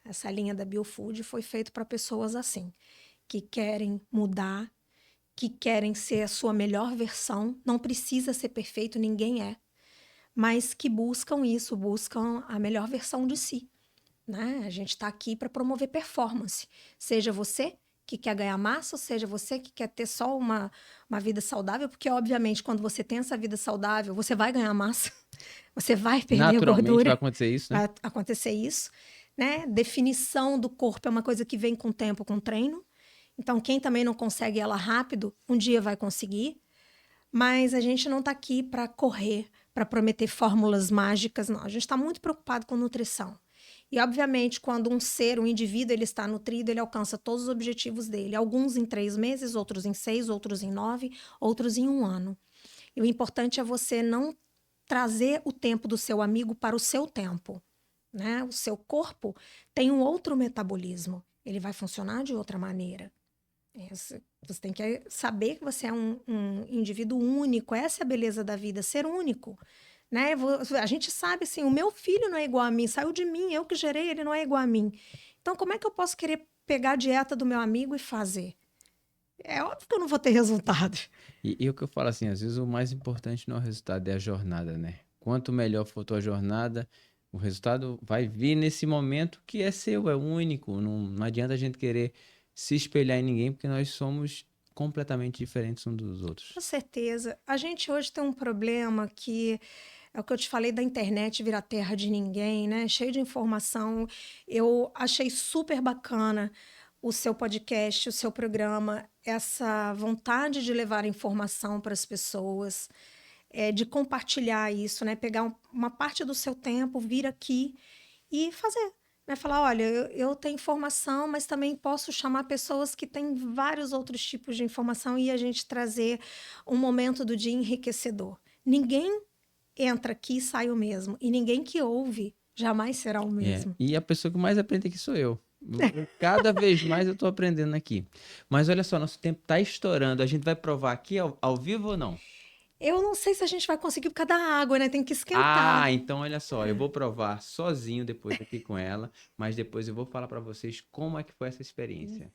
Essa linha da Biofood foi feita para pessoas assim, que querem mudar, que querem ser a sua melhor versão. Não precisa ser perfeito, ninguém é. Mas que buscam isso, buscam a melhor versão de si. Né? A gente está aqui para promover performance. Seja você que quer ganhar massa, ou seja você que quer ter só uma vida saudável, porque, obviamente, quando você tem essa vida saudável, você vai ganhar massa, você vai perder Naturalmente gordura. vai acontecer isso, né? Vai acontecer isso. Né? Definição do corpo é uma coisa que vem com o tempo, com o treino. Então, quem também não consegue ela rápido, um dia vai conseguir. Mas a gente não está aqui para correr, para prometer fórmulas mágicas, não. A gente está muito preocupado com nutrição. E, obviamente, quando um indivíduo, ele está nutrido, ele alcança todos os objetivos dele. Alguns em 3 meses, outros em 6, outros em 9, outros em 1 ano. E o importante é você não trazer o tempo do seu amigo para o seu tempo. Né? O seu corpo tem um outro metabolismo. Ele vai funcionar de outra maneira. Você tem que saber que você é um indivíduo único. Essa é a beleza da vida, ser único. Né? A gente sabe assim, o meu filho não é igual a mim, saiu de mim, eu que gerei, ele não é igual a mim. Então, como é que eu posso querer pegar a dieta do meu amigo e fazer? É óbvio que eu não vou ter resultado. E o que eu falo assim, às vezes o mais importante não é o resultado, é a jornada, né? Quanto melhor for tua jornada, o resultado vai vir nesse momento que é seu, é único. Não adianta a gente querer se espelhar em ninguém, porque nós somos completamente diferentes uns dos outros. Com certeza. A gente hoje tem um problema que é o que eu te falei da internet virar terra de ninguém, né? Cheio de informação. Eu achei super bacana o seu podcast, o seu programa, essa vontade de levar informação para as pessoas, de compartilhar isso, né? Pegar uma parte do seu tempo, vir aqui e fazer. Né? Falar, olha, eu tenho informação, mas também posso chamar pessoas que têm vários outros tipos de informação e a gente trazer um momento do dia enriquecedor. Ninguém entra aqui e sai o mesmo. E ninguém que ouve jamais será o mesmo. E a pessoa que mais aprende aqui sou eu. Cada vez mais eu tô aprendendo aqui. Mas olha só, nosso tempo tá estourando. A gente vai provar aqui ao vivo ou não? Eu não sei se a gente vai conseguir por causa da água, né? Tem que esquentar. Ah, então olha só, eu vou provar sozinho depois aqui com ela, mas depois eu vou falar para vocês como é que foi essa experiência.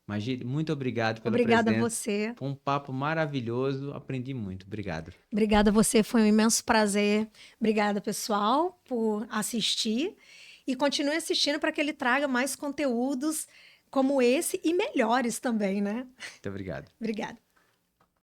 Mas, Gide, muito obrigado pela Obrigada a presença. você. Foi um papo maravilhoso, aprendi muito. Obrigado. Obrigada a você, foi um imenso prazer. Obrigada, pessoal, por assistir. E continue assistindo para que ele traga mais conteúdos como esse e melhores também, né? Muito obrigado. Obrigada.